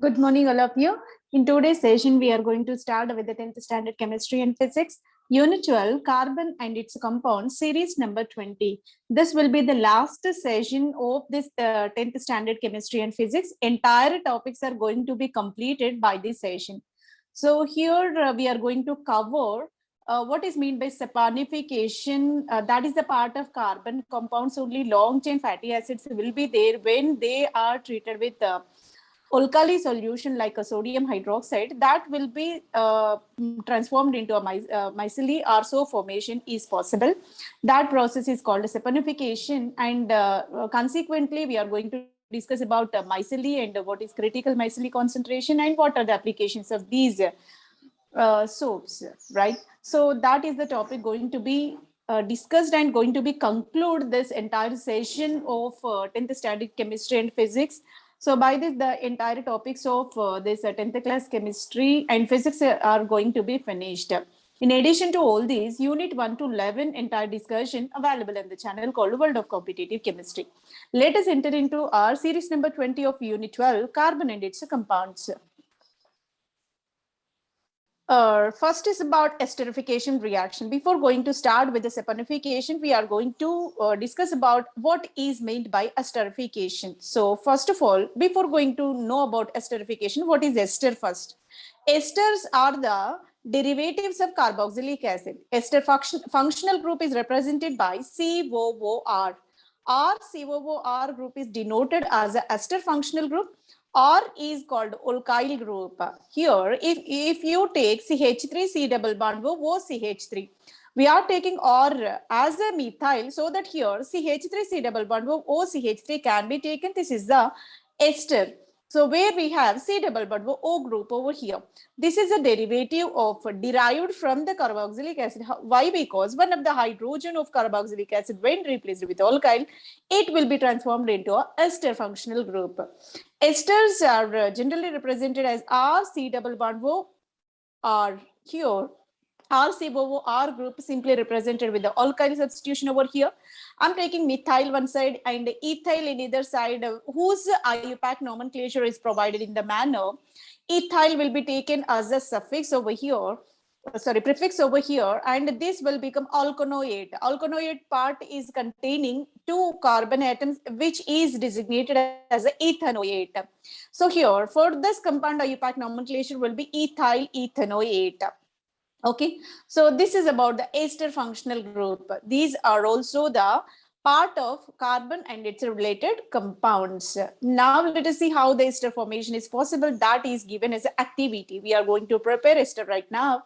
Good morning, all of you. In today's session, we are going to start with the 10th standard chemistry and physics, unit 12, carbon and its compounds, series number 20. This will be the last session of this 10th standard chemistry and physics. Entire topics are going to be completed by this session. So here we are going to cover what is meant by saponification. That is the part of carbon compounds. Only long chain fatty acids will be there when they are treated with alkali solution like a sodium hydroxide. That will be transformed into a micelle or so formation is possible. That process is called saponification, and consequently we are going to discuss about micelle and what is critical micelle concentration and what are the applications of these soaps, right? So that is the topic going to be discussed and going to be conclude this entire session of 10th standard chemistry and physics. So by this, the entire topics of this 10th class chemistry and physics are going to be finished. In addition to all these, unit 1 to 11 entire discussion available in the channel called World of Competitive Chemistry. Let us enter into our series number 20 of unit 12, carbon and its compounds. First is about esterification reaction. Before going to start with the saponification, we are going to discuss about what is meant by esterification. So first of all, before going to know about esterification, what is ester first? Esters are the derivatives of carboxylic acid. Ester functional group is represented by COOR. Our COOR group is denoted as a ester functional group, or is called alkyl group. Here, if you take CH3 C double bond OCH3, we are taking OR as a methyl, so that here CH3 C double bond OCH3 can be taken. This is the ester. So where we have C double bond O group over here. This is a derivative of derived from the carboxylic acid. Why? Because one of the hydrogen of carboxylic acid, when replaced with alkyl, it will be transformed into a ester functional group. Esters are generally represented as RC double bond O R. Here RCOOR group simply represented with the alkyl substitution over here. I'm taking methyl one side and ethyl in either side, whose IUPAC nomenclature is provided in the manner. Ethyl will be taken as a suffix over here, prefix over here, and this will become alkanoate. Alkanoate part is containing two carbon atoms, which is designated as a ethanoate. So here, for this compound IUPAC nomenclature will be ethyl ethanoate. Okay, so this is about the ester functional group. These are also the part of carbon and its related compounds. Now let us see how the ester formation is possible. That is given as an activity. We are going to prepare ester right now.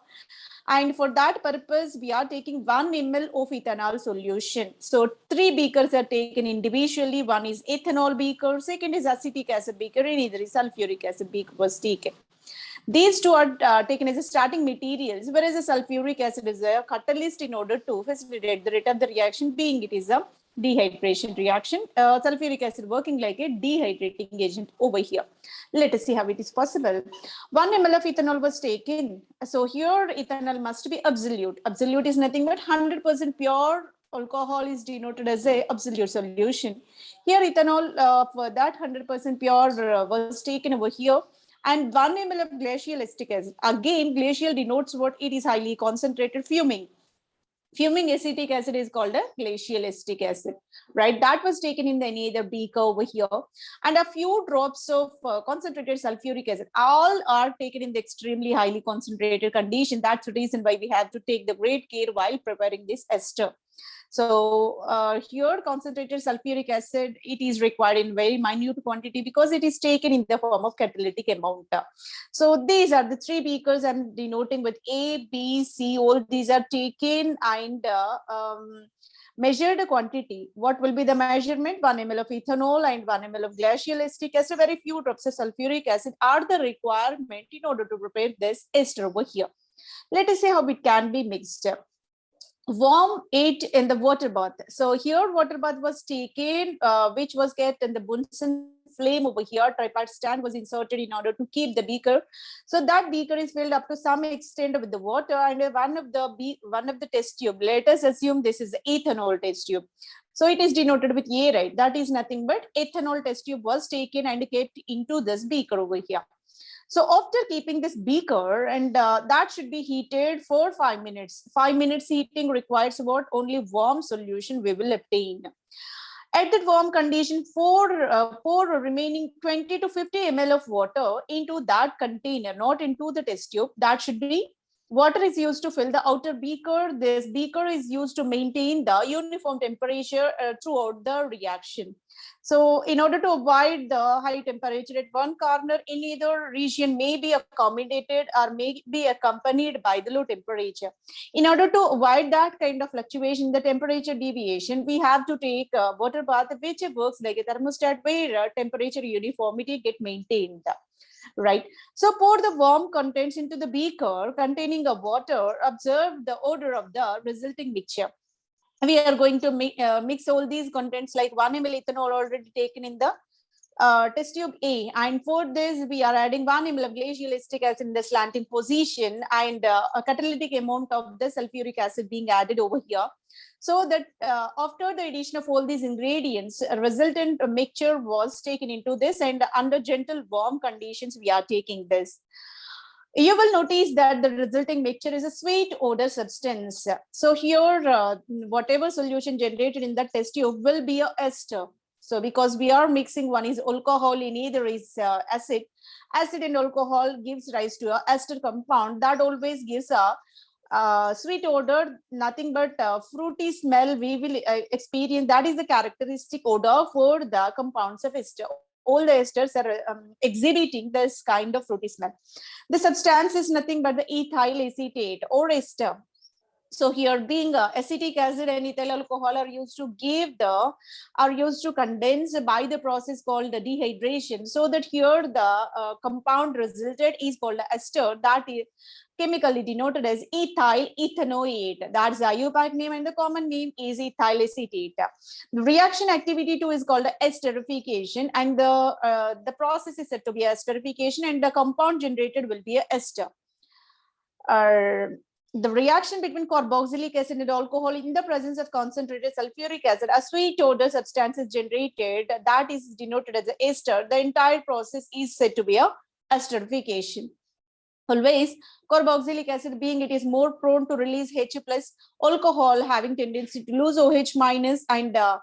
And for that purpose, we are taking 1 ml of ethanol solution. So 3 beakers are taken individually. One is ethanol beaker, second is acetic acid beaker, and either is sulfuric acid beaker was taken. These two are taken as a starting materials, whereas the sulfuric acid is a catalyst in order to facilitate the rate of the reaction, being it is a dehydration reaction. Sulfuric acid working like a dehydrating agent over here. Let us see how it is possible. 1 ml of ethanol was taken. So here ethanol must be absolute. Absolute is nothing but 100% pure alcohol is denoted as a absolute solution. Here ethanol for that 100% pure was taken over here. And 1 ml of glacial acetic acid. Again, glacial denotes what? It is highly concentrated fuming. Fuming acetic acid is called a glacial acetic acid, right? That was taken in any other beaker over here. And a few drops of concentrated sulfuric acid. All are taken in the extremely highly concentrated condition. That's the reason why we have to take the great care while preparing this ester. So here concentrated sulfuric acid, it is required in very minute quantity because it is taken in the form of catalytic amount. So these are the 3 beakers I'm denoting with A, B, C. All these are taken and measured quantity. What will be the measurement? 1 ml of ethanol and 1 ml of glacial acetic acid. Very few drops of sulfuric acid are the requirement in order to prepare this ester over here. Let us see how it can be mixed. Warm it in the water bath. So here water bath was taken, which was kept in the Bunsen flame over here. Tripod stand was inserted in order to keep the beaker. So that beaker is filled up to some extent with the water, and one of the test tube. Let us assume this is the ethanol test tube. So it is denoted with A, right? That is nothing but ethanol test tube was taken and kept into this beaker over here. So after keeping this beaker, and that should be heated for 5 minutes. 5 minutes heating requires what? Only warm solution we will obtain. At that warm condition, pour remaining 20 to 50 ml of water into that container, not into the test tube. That should be, water is used to fill the outer beaker. This beaker is used to maintain the uniform temperature throughout the reaction. So in order to avoid the high temperature at one corner, in either region may be accommodated or may be accompanied by the low temperature. In order to avoid that kind of fluctuation, the temperature deviation, we have to take a water bath which works like a thermostat where temperature uniformity get maintained. Right. So pour the warm contents into the beaker containing a water. Observe the odor of the resulting mixture. We are going to mix all these contents, like 1 ml ethanol already taken in the test tube A, and for this we are adding 1 ml of glacial acetic acid in the slanting position, and a catalytic amount of the sulfuric acid being added over here. So that after the addition of all these ingredients, a resultant mixture was taken into this, and under gentle warm conditions we are taking this. You will notice that the resulting mixture is a sweet odor substance. So here, whatever solution generated in the test tube will be a ester. So because we are mixing, one is alcohol, in either is acid. Acid and alcohol gives rise to a ester compound that always gives a sweet odor, nothing but fruity smell we will experience. That is the characteristic odor for the compounds of ester. All the esters are exhibiting this kind of fruity smell. The substance is nothing but the ethyl acetate or ester. So here, being acetic acid and ethyl alcohol are used to condense by the process called the dehydration. So that here the compound resulted is called the ester, that is chemically denoted as ethyl ethanoate. That's the IUPAC name, and the common name is ethyl acetate. The reaction activity 2 is called the esterification, and the process is said to be esterification, and the compound generated will be a ester. The reaction between carboxylic acid and alcohol in the presence of concentrated sulfuric acid, a sweet odor substance is generated, that is denoted as the ester. The entire process is said to be a esterification. Always, carboxylic acid, being it is more prone to release H plus, alcohol having tendency to lose OH minus, and a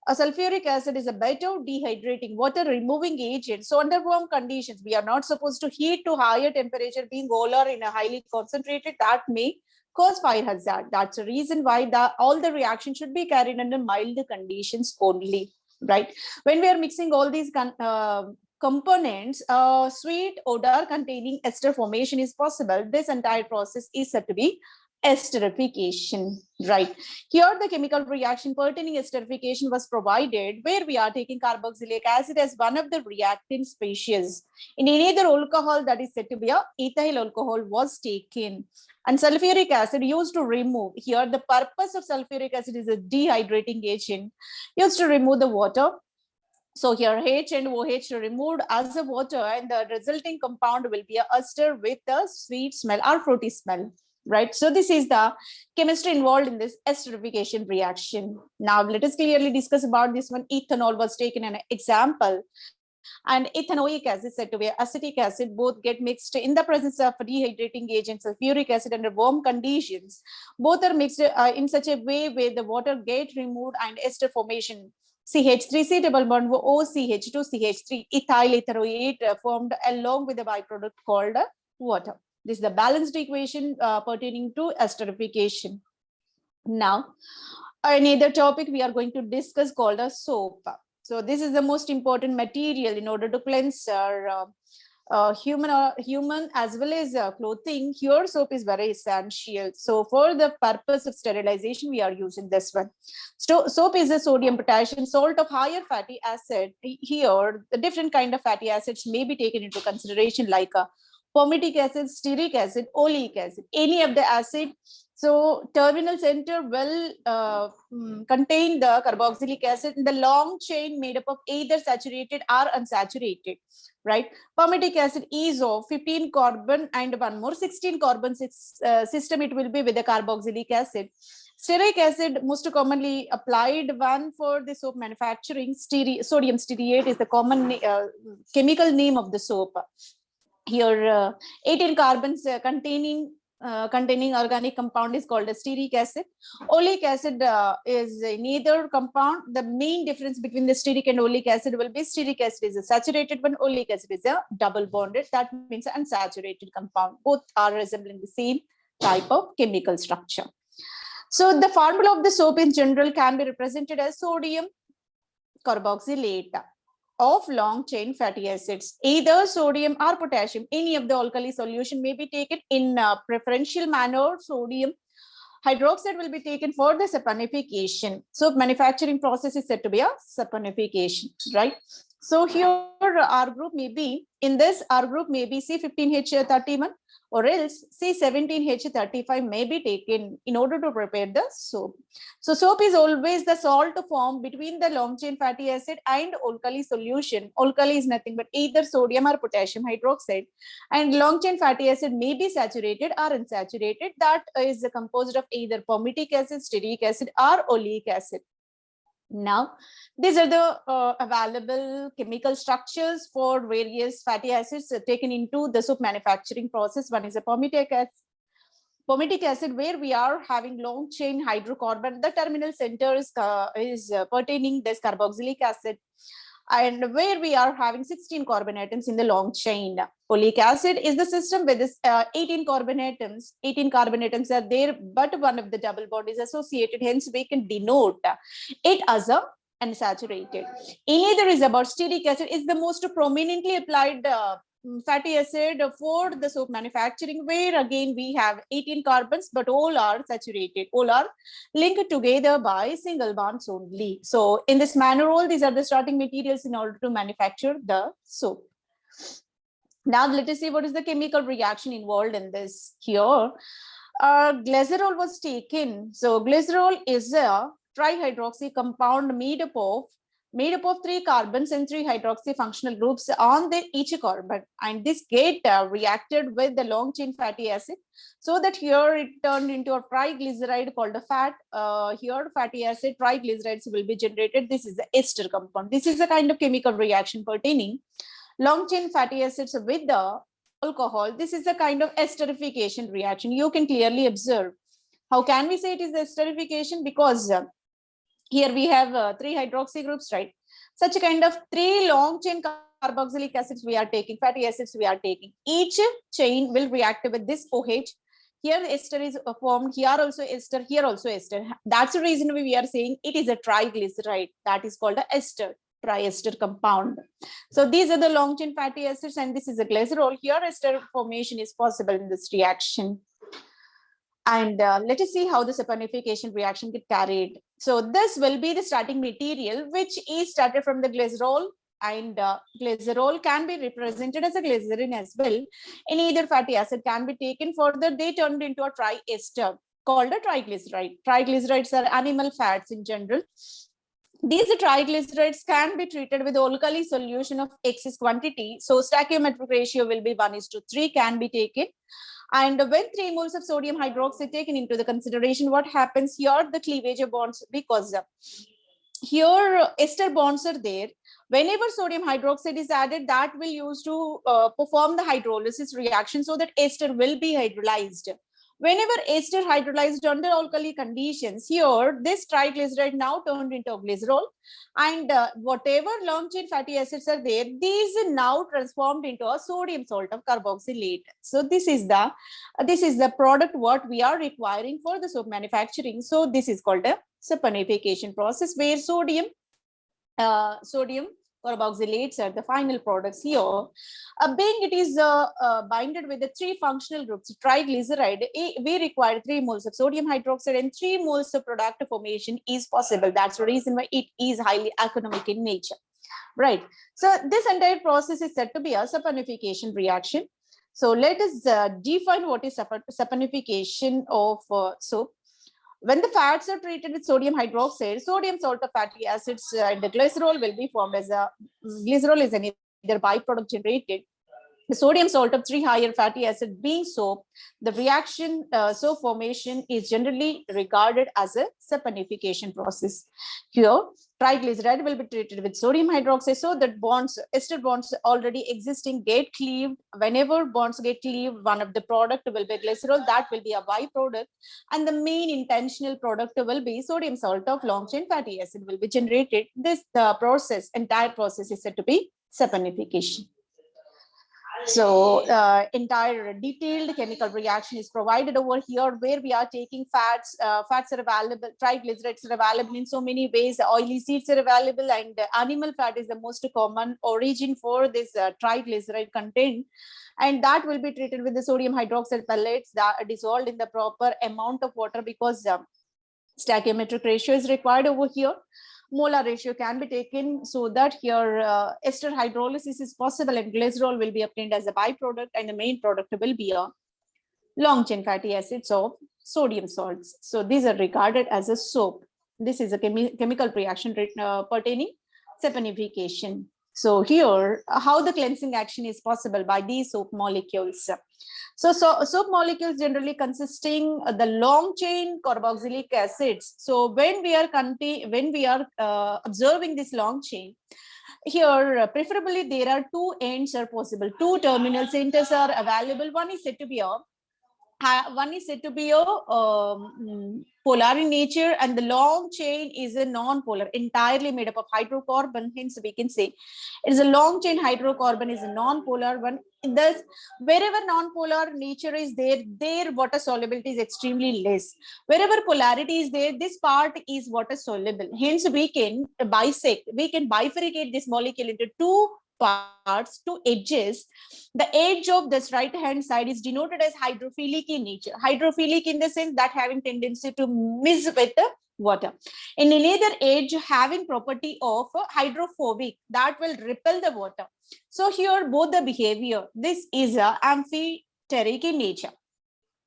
sulfuric acid is a better dehydrating water removing agent. So under warm conditions, we are not supposed to heat to higher temperature, being all are in a highly concentrated, that may cause fire hazard. That's the reason why all the reactions should be carried under mild conditions only, right? When we are mixing all these components, sweet odor containing ester formation is possible. This entire process is said to be esterification, right? Here the chemical reaction pertaining esterification was provided, where we are taking carboxylic acid as one of the reactant species. In either alcohol, that is said to be a ethyl alcohol was taken, and sulfuric acid used to remove. Here the purpose of sulfuric acid is a dehydrating agent used to remove the water. So here H and OH removed as a water, and the resulting compound will be a ester with a sweet smell or fruity smell, right? So this is the chemistry involved in this esterification reaction. Now let us clearly discuss about this one. Ethanol was taken an example, and ethanoic acid said to be acetic acid. Both get mixed in the presence of dehydrating agent sulfuric acid under warm conditions. Both are mixed in such a way where the water get removed and ester formation. CH3C double bond OCH2 CH3 ethyl ethanoate formed along with the byproduct called water. This is the balanced equation pertaining to esterification. Now, another topic we are going to discuss called a soap. So this is the most important material in order to cleanse our human as well as clothing. Here soap is very essential. So for the purpose of sterilization, we are using this one. So soap is a sodium potassium salt of higher fatty acid. Here the different kind of fatty acids may be taken into consideration, like palmitic acid, stearic acid, oleic acid, any of the acid. So terminal center will contain the carboxylic acid in the long chain made up of either saturated or unsaturated, right? Palmitic acid is of 15 carbon and one more 16 carbon system. It will be with the carboxylic acid. Stearic acid, most commonly applied one for the soap manufacturing. Sodium stearate is the common chemical name of the soap. Here 18 carbons containing organic compound is called a stearic acid. Oleic acid is neither compound. The main difference between the stearic and oleic acid will be stearic acid is a saturated one, oleic acid is a double bonded. That means unsaturated compound. Both are resembling the same type of chemical structure. So the formula of the soap in general can be represented as sodium carboxylate of long chain fatty acids. Either sodium or potassium, any of the alkali solution may be taken in a preferential manner. Sodium hydroxide will be taken for the saponification. So manufacturing process is said to be a saponification, right? So here our group may be, in this our group may be C15H31 or else C17H35 may be taken in order to prepare the soap. So soap is always the salt formed between the long chain fatty acid and alkali solution. Alkali is nothing but either sodium or potassium hydroxide, and long chain fatty acid may be saturated or unsaturated. That is composed of either palmitic acid, stearic acid or oleic acid. Now, these are the available chemical structures for various fatty acids taken into the soap manufacturing process. One is a palmitic acid. Palmitic acid, where we are having long chain hydrocarbon. The terminal center is pertaining this carboxylic acid, and where we are having 16 carbon atoms in the long chain. Oleic acid is the system with this 18 carbon atoms. 18 carbon atoms are there, but one of the double bond is associated. Hence, we can denote it as a unsaturated. Either is about stearic acid is the most prominently applied fatty acid for the soap manufacturing, where again we have 18 carbons, but all are saturated, all are linked together by single bonds only. So in this manner, all these are the starting materials in order to manufacture the soap. Now let us see what is the chemical reaction involved in this. Here glycerol was taken. So glycerol is a trihydroxy compound made up of 3 carbons and 3 hydroxy functional groups on each carbon, and this get reacted with the long chain fatty acid, so that here it turned into a triglyceride called a fat. Here fatty acid triglycerides will be generated. This is the ester compound. This is a kind of chemical reaction pertaining long chain fatty acids with the alcohol. This is a kind of esterification reaction. You can clearly observe. How can we say it is esterification? Because here we have 3 hydroxy groups, right? Such a kind of 3 long chain carboxylic acids we are taking, fatty acids we are taking. Each chain will react with this OH. Here ester is formed, here also ester, here also ester. That's the reason we are saying it is a triglyceride. That is called a ester, triester compound. So these are the long chain fatty acids, and this is a glycerol. Here ester formation is possible in this reaction. And let us see how the saponification reaction get carried. So this will be the starting material, which is started from the glycerol, and glycerol can be represented as a glycerin as well. And either fatty acid can be taken further. They turned into a triester called a triglyceride. Triglycerides are animal fats in general. These triglycerides can be treated with alkali solution of excess quantity. So stoichiometric ratio will be 1:3 can be taken. And when 3 moles of sodium hydroxide taken into the consideration, what happens here? The cleavage of bonds, because here ester bonds are there. Whenever sodium hydroxide is added, that will use to perform the hydrolysis reaction, so that ester will be hydrolyzed. Whenever ester hydrolyzed under alkali conditions, here this triglyceride now turned into a glycerol, and whatever long chain fatty acids are there, these are now transformed into a sodium salt of carboxylate. So this is the product what we are requiring for the soap manufacturing. So this is called a saponification process, where sodium carboxylates are the final products here. Being it is binded with the 3 functional groups, triglyceride, we require 3 moles of sodium hydroxide, and 3 moles of product formation is possible. That's the reason why it is highly economic in nature, right? So this entire process is said to be a saponification reaction. So let us define what is saponification of soap. When the fats are treated with sodium hydroxide, sodium salt of fatty acids and the glycerol will be formed as a glycerol is either byproduct generated. the sodium salt of 3 higher fatty acid being soap, the reaction soap formation is generally regarded as a saponification process. Here, triglyceride will be treated with sodium hydroxide so that bonds, ester bonds already existing get cleaved. Whenever bonds get cleaved, one of the product will be glycerol, that will be a byproduct, and the main intentional product will be sodium salt of long chain fatty acid will be generated. This entire process is said to be saponification. So entire detailed chemical reaction is provided over here, where we are taking fats. Fats are available, triglycerides are available in so many ways. Oily seeds are available, and animal fat is the most common origin for this triglyceride content. And that will be treated with the sodium hydroxide pellets that are dissolved in the proper amount of water, because stoichiometric ratio is required over here. Molar ratio can be taken so that here ester hydrolysis is possible, and glycerol will be obtained as a byproduct, and the main product will be a long chain fatty acids of sodium salts. So these are regarded as a soap. This is a chemical reaction pertaining saponification. So here, how the cleansing action is possible by these soap molecules. So soap molecules generally consisting the long chain carboxylic acids. So when we are observing this long chain, here preferably there are two ends are possible, two terminal centers are available. One is said to be polar in nature, and the long chain is a non-polar, entirely made up of hydrocarbon. Hence, we can say it is a long chain hydrocarbon is a non-polar one. Thus, wherever non-polar nature is there, their water solubility is extremely less. Wherever polarity is there, this part is water soluble. Hence, we can bifurcate this molecule into two parts, two edges. The edge of this right hand side is denoted as hydrophilic in nature. Hydrophilic in the sense that having tendency to mix with the water. In another edge having property of hydrophobic, that will repel the water. So here both the behavior, this is amphiteric in nature.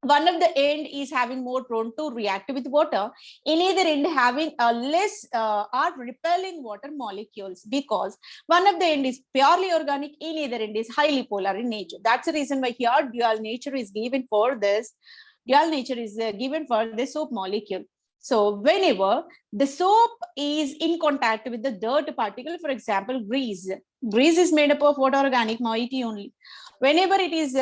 One of the end is having more prone to react with water, in either end having a less are repelling water molecules, because one of the end is purely organic, in either end is highly polar in nature. That's the reason why here dual nature is given for this. Dual nature is given for the soap molecule. So whenever the soap is in contact with the dirt particle, for example, grease is made up of what organic moiety only. Whenever it is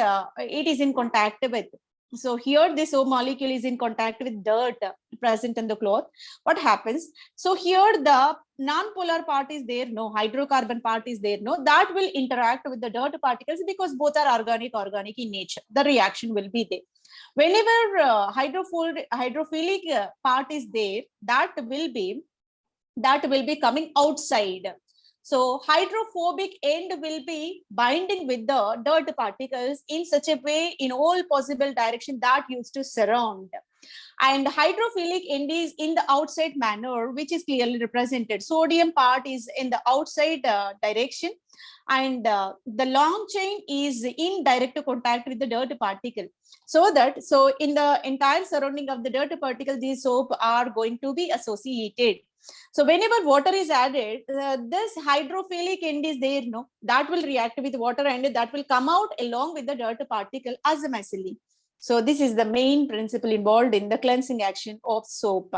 in contact with, so here this soap molecule is in contact with dirt present in the cloth, what happens? So here the non-polar part is there, no hydrocarbon part is there, no, that will interact with the dirt particles, because both are organic in nature. The reaction will be there. Whenever hydrophilic part is there, that will be coming outside. So hydrophobic end will be binding with the dirt particles in such a way in all possible direction that used to surround. And hydrophilic end is in the outside manner, which is clearly represented. Sodium part is in the outside direction, and the long chain is in direct contact with the dirt particle. So in the entire surrounding of the dirt particle, these soap are going to be associated. So whenever water is added, this hydrophilic end is there, no, that will react with water, and that will come out along with the dirt particle as a micelle. So this is the main principle involved in the cleansing action of soap.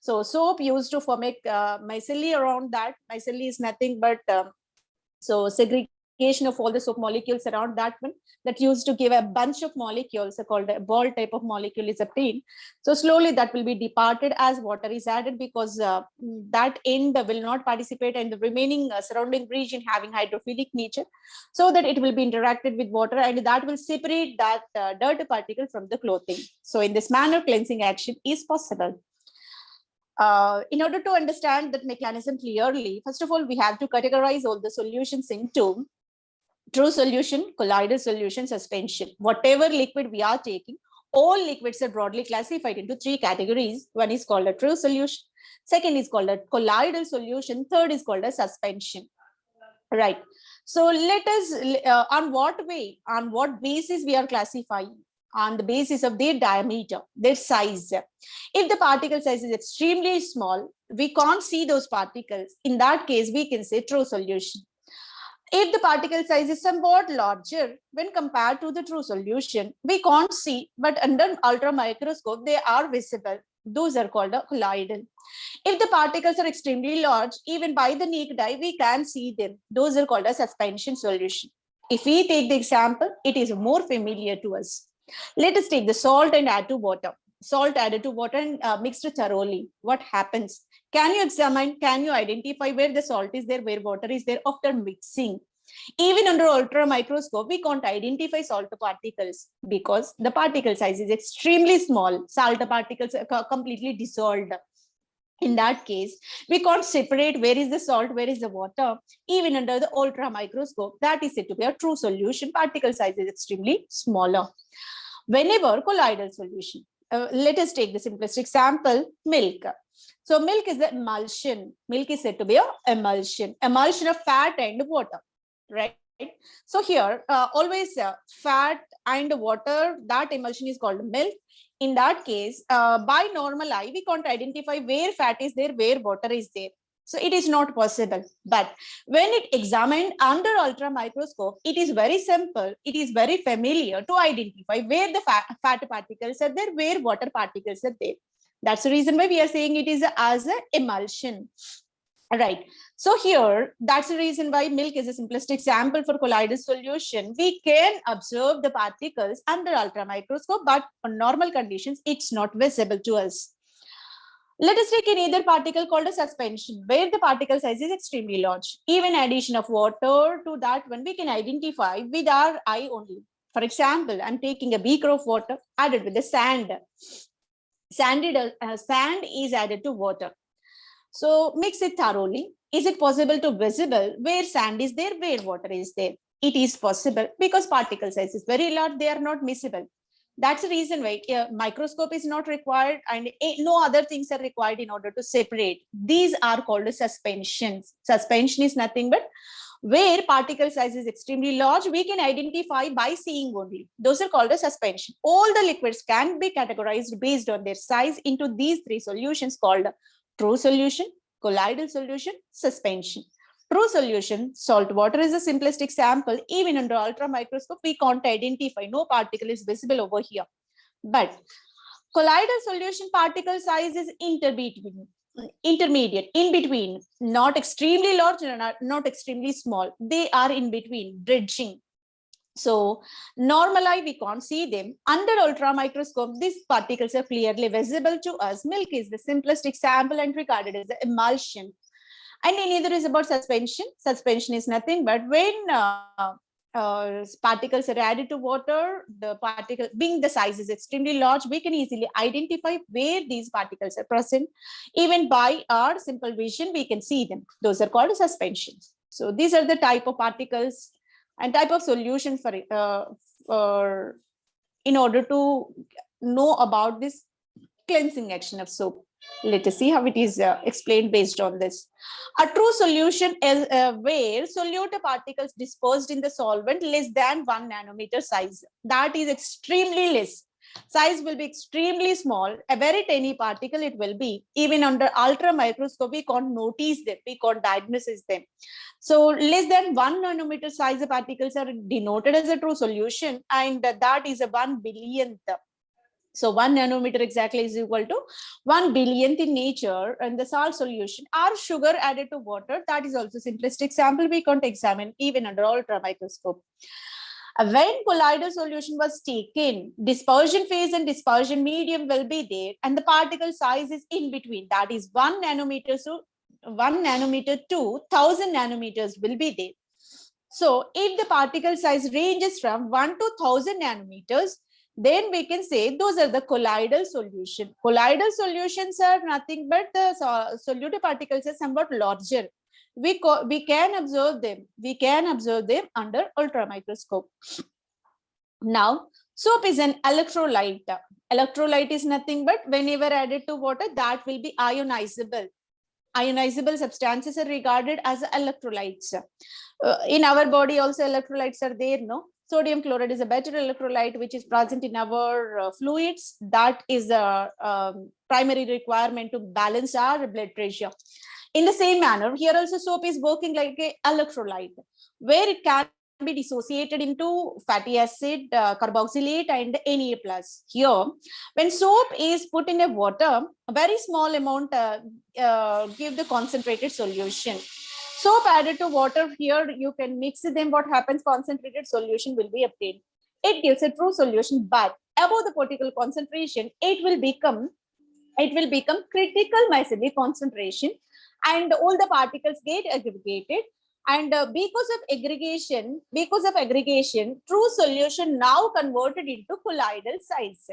So soap used to form a micelle around that. Micelle is nothing but so segregation of all the soap molecules around that one, that used to give a bunch of molecules called a ball type of molecule is obtained. So slowly that will be departed as water is added, because that end will not participate, and the remaining surrounding region having hydrophilic nature, so that it will be interacted with water, and that will separate that dirt particle from the clothing. So in this manner, cleansing action is possible. In order to understand that mechanism clearly, first of all, we have to categorize all the solutions into true solution, colloidal solution, suspension. Whatever liquid we are taking, all liquids are broadly classified into three categories. One is called a true solution, second is called a colloidal solution, third is called a suspension. Right. So let us, on what basis we are classifying? On the basis of their diameter, their size. If the particle size is extremely small, we can't see those particles. In that case, we can say true solution. If the particle size is somewhat larger when compared to the true solution, we can't see, but under ultra microscope, they are visible. Those are called a colloidal. If the particles are extremely large, even by the naked eye, we can see them. Those are called a suspension solution. If we take the example, it is more familiar to us. Let us take the salt and add to water. Salt added to water and mixed thoroughly. What happens? Can you examine, can you identify where the salt is there, where water is there after mixing? Even under ultra microscope, we can't identify salt particles because the particle size is extremely small. Salt particles are completely dissolved. In that case, we can't separate where is the salt, where is the water. Even under the ultra microscope, that is said to be a true solution. Particle size is extremely smaller. Whenever colloidal solution, let us take the simplest example, milk. So milk is the emulsion. Milk is said to be an emulsion of fat and water, right? So here, always fat and water, that emulsion is called milk. In that case, by normal eye, we can't identify where fat is there, where water is there. So it is not possible. But when it examined under ultra microscope, it is very simple. It is very familiar to identify where the fat particles are there, where water particles are there. That's the reason why we are saying it is as an emulsion. Right. So here, that's the reason why milk is the simplest example for colloidal solution. We can observe the particles under ultra microscope, but on normal conditions, it's not visible to us. Let us take another particle called a suspension, where the particle size is extremely large. Even addition of water to that one, we can identify with our eye only. For example, I'm taking a beaker of water added with the sand. Sand is added to water. So mix it thoroughly. Is it possible to visible where sand is there, where water is there? It is possible because particle size is very large. They are not miscible. That's the reason why microscope is not required and no other things are required in order to separate. These are called suspensions. Suspension is nothing but where particle size is extremely large, we can identify by seeing only. Those are called a suspension. All the liquids can be categorized based on their size into these three solutions called true solution, colloidal solution, suspension. True solution, salt water is the simplest example. Even under ultra microscope, we can't identify, no particle is visible over here. But colloidal solution particle size is intermediate, in between, not extremely large, not extremely small. They are in between, bridging. So normal eye, we can't see them. Under ultra microscope, these particles are clearly visible to us. Milk is the simplest example and regarded as an emulsion. And another is about suspension. Suspension is nothing but when particles are added to water, the particle, being the size is extremely large, we can easily identify where these particles are present. Even by our simple vision, we can see them. Those are called suspensions. So these are the type of particles and type of solution for in order to know about this cleansing action of soap. Let us see how it is explained based on this. A true solution is where solute particles dispersed in the solvent less than 1 nanometer size. That is extremely less. Size will be extremely small, a very tiny particle it will be. Even under ultra microscope, we can't notice them, we can't diagnose them. So less than 1 nanometer size of particles are denoted as a true solution, and that is a 1 billionth. So 1 nanometer exactly is equal to 1 billionth in nature, and the salt solution or sugar added to water. That is also simplest example we can't examine even under ultra microscope. When colloidal solution was taken, dispersion phase and dispersion medium will be there, and the particle size is in between. That is 1 nanometer to 1000 nanometers will be there. So if the particle size ranges from 1 to 1000 nanometers, then we can say those are the colloidal solution. Colloidal solutions are nothing but the solute particles are somewhat larger. We can observe them. We can observe them under ultra microscope. Now, soap is an electrolyte. Electrolyte is nothing but whenever added to water, that will be ionizable. Ionizable substances are regarded as electrolytes. In our body also electrolytes are there, no? Sodium chloride is a better electrolyte which is present in our fluids. That is a primary requirement to balance our blood pressure. In the same manner, here also soap is working like an electrolyte, where it can be dissociated into fatty acid, carboxylate, and Na plus. Here, when soap is put in a water, a very small amount give the concentrated solution. Soap added to water, here you can mix them. What happens? Concentrated solution will be obtained. It gives a true solution, but above the particular concentration, it will become critical micellar concentration, and all the particles get aggregated. And because of aggregation, true solution now converted into colloidal size.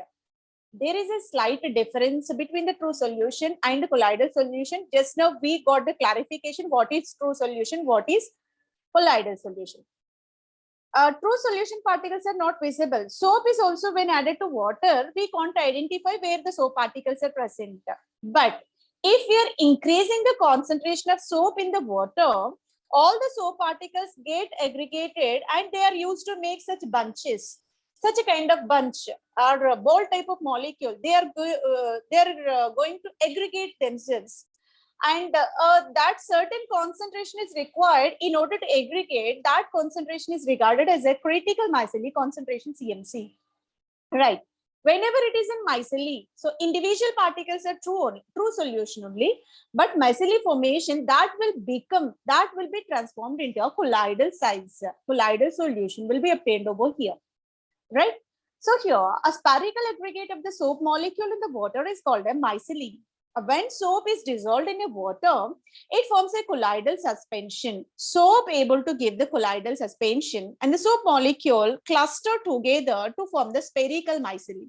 There is a slight difference between the true solution and the colloidal solution. Just now we got the clarification what is true solution, what is colloidal solution. True solution particles are not visible. Soap is also, when added to water, we can't identify where the soap particles are present. But if we are increasing the concentration of soap in the water, all the soap particles get aggregated and they are used to make such bunches. Such a kind of bunch or a ball type of molecule, they are going to aggregate themselves. And that certain concentration is required in order to aggregate. That concentration is regarded as a critical micellar concentration, CMC. Right. Whenever it is in micellar, so individual particles are true solution only, but micellar formation that will be transformed into a colloidal size. Colloidal solution will be obtained over here. Right. So here, a spherical aggregate of the soap molecule in the water is called a micellar. When soap is dissolved in a water, it forms a colloidal suspension. Soap able to give the colloidal suspension, and the soap molecule cluster together to form the spherical micellar.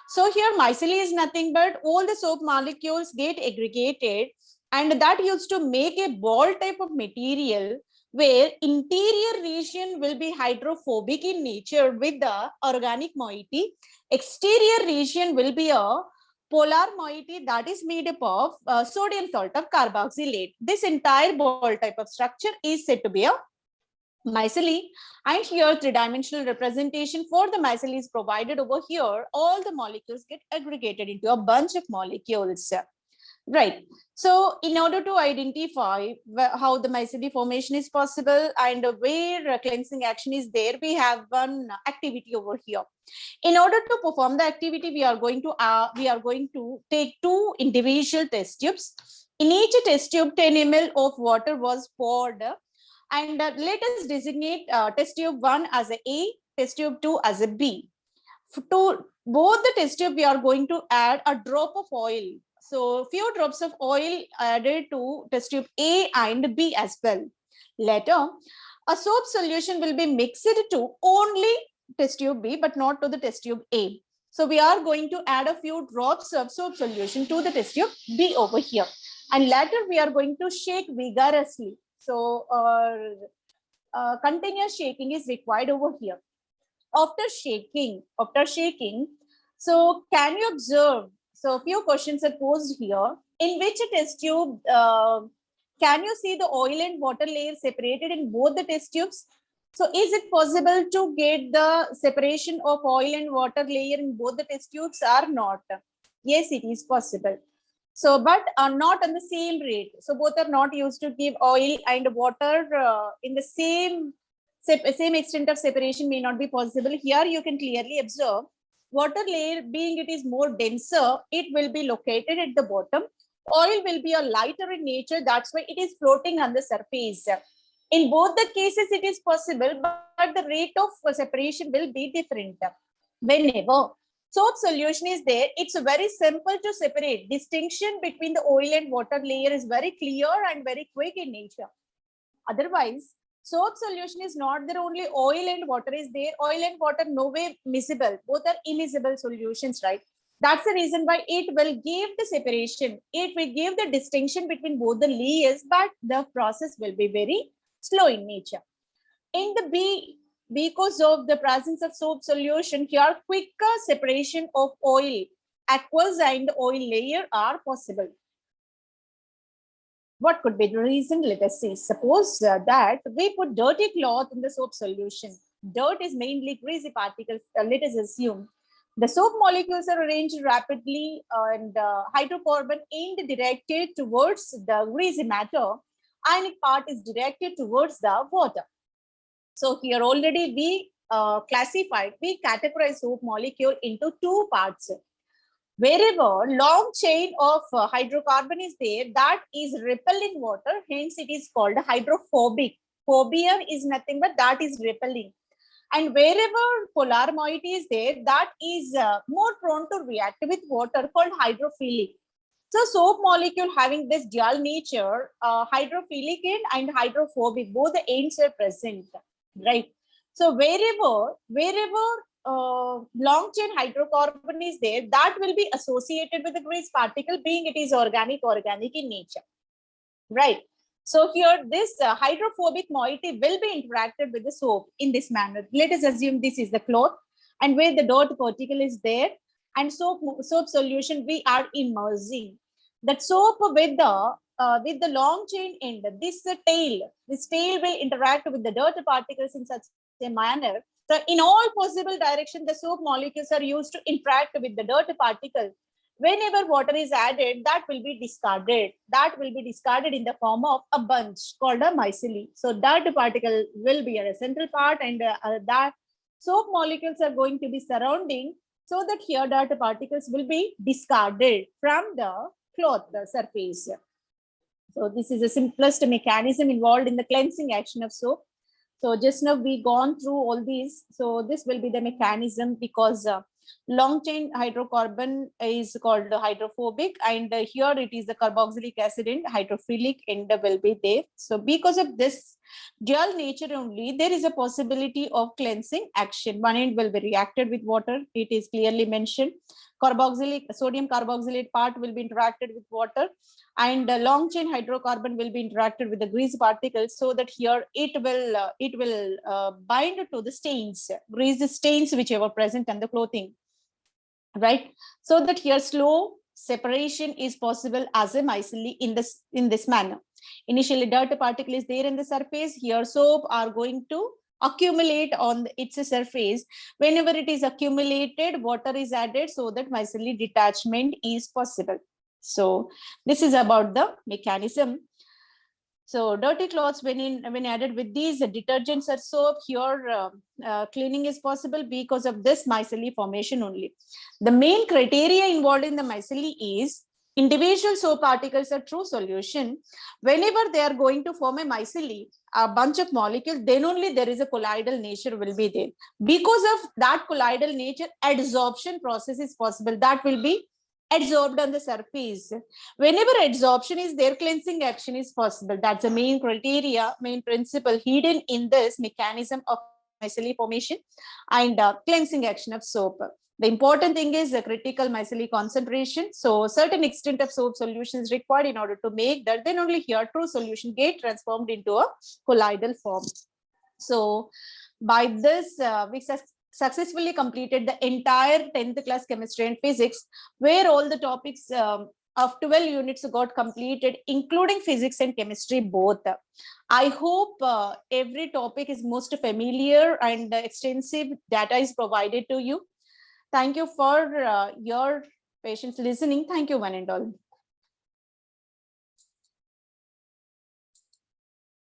So here micellar is nothing but all the soap molecules get aggregated, and that used to make a ball type of material where interior region will be hydrophobic in nature with the organic moiety. Exterior region will be a polar moiety that is made up of sodium salt of carboxylate. This entire ball type of structure is said to be a micellar, and here three-dimensional representation for the micellar is provided over here. All the molecules get aggregated into a bunch of molecules. Right. So in order to identify how the micellar formation is possible and where cleansing action is there, we have one activity over here. In order to perform the activity, we are going to take two individual test tubes. In each test tube, 10 ml of water was poured, and let us designate test tube 1 as a, test tube 2 as a B. To both the test tube, we are going to add a drop of oil. So few drops of oil added to test tube A and B as well. Later, a soap solution will be mixed to only test tube B, but not to the test tube A. So we are going to add a few drops of soap solution to the test tube B over here. And later we are going to shake vigorously. So continuous shaking is required over here. After shaking, so can you observe? So a few questions are posed here. In which test tube can you see the oil and water layer separated in both the test tubes? So is it possible to get the separation of oil and water layer in both the test tubes or not? Yes, it is possible. So, but not on the same rate. So both are not used to give oil and water in the same extent of separation may not be possible. Here you can clearly observe water layer being it is more denser, it will be located at the bottom. Oil will be a lighter in nature, that's why it is floating on the surface. In both the cases it is possible, but the rate of separation will be different. Whenever soap solution is there, it's very simple to separate. Distinction between the oil and water layer is very clear and very quick in nature. Otherwise, soap solution is not there, only oil and water is there. Oil and water no way miscible, both are immiscible solutions, right? That's the reason why it will give the separation. It will give the distinction between both the layers, but the process will be very slow in nature. In the B, because of the presence of soap solution, here quicker separation of oil, aqueous and oil layer are possible. What could be the reason? Let us see. Suppose that we put dirty cloth in the soap solution. Dirt is mainly greasy particles. Let us assume The soap molecules are arranged rapidly and hydrocarbon end directed towards the greasy matter. Ionic part is directed towards the water. So here already we we categorize soap molecule into two parts. Wherever long chain of hydrocarbon is there, that is repelling water, hence it is called hydrophobic. Phobia is nothing but that is repelling. And wherever polar moiety is there, that is more prone to react with water, called hydrophilic. So soap molecule having this dual nature, hydrophilic end and hydrophobic, both the ends are present, right? So wherever long chain hydrocarbon is there, that will be associated with the grease particle, being it is organic in nature, right? So here this hydrophobic moiety will be interacted with the soap in this manner. Let us assume this is the cloth, and where the dirt particle is there, and soap solution we are immersing. That soap with the long chain end, this tail will interact with the dirt particles in such a manner. So in all possible directions, the soap molecules are used to interact with the dirt particle. Whenever water is added, that will be discarded. That will be discarded in the form of a bunch called a micelle. So dirt particle will be a central part, and that soap molecules are going to be surrounding, so that here dirt particles will be discarded from the cloth surface. So this is the simplest mechanism involved in the cleansing action of soap. So just now we gone through all these. So this will be the mechanism, because long chain hydrocarbon is called hydrophobic, and here it is the carboxylic acid and hydrophilic end will be there. So because of this dual nature only, there is a possibility of cleansing action. One end will be reacted with water, it is clearly mentioned. Sodium carboxylate part will be interacted with water, and long chain hydrocarbon will be interacted with the grease particles, so that here it will bind to the stains, grease stains whichever present on the clothing, right? So that here slow separation is possible as a micelle in this manner. Initially dirt particle is there in the surface, here soap are going to accumulate on its surface. Whenever it is accumulated, water is added, so that micelle detachment is possible. So this is about the mechanism. So dirty clothes, when added with these detergents or soap, here cleaning is possible because of this micelle formation only. The main criteria involved in the micelle is individual soap particles are true solution. Whenever they are going to form a micelle, a bunch of molecules, then only there is a colloidal nature will be there. Because of that colloidal nature, adsorption process is possible. That will be adsorbed on the surface. Whenever adsorption is there, cleansing action is possible. That's the main criteria, main principle hidden in this mechanism of micelle formation and cleansing action of soap. The important thing is the critical micelle concentration. So certain extent of soap solution is required in order to make that. Then only here true solution get transformed into a colloidal form. So by this, we successfully completed the entire 10th class chemistry and physics, where all the topics of 12 units got completed, including physics and chemistry both. I hope every topic is most familiar and extensive data is provided to you. Thank you for your patience listening. Thank you, one and all.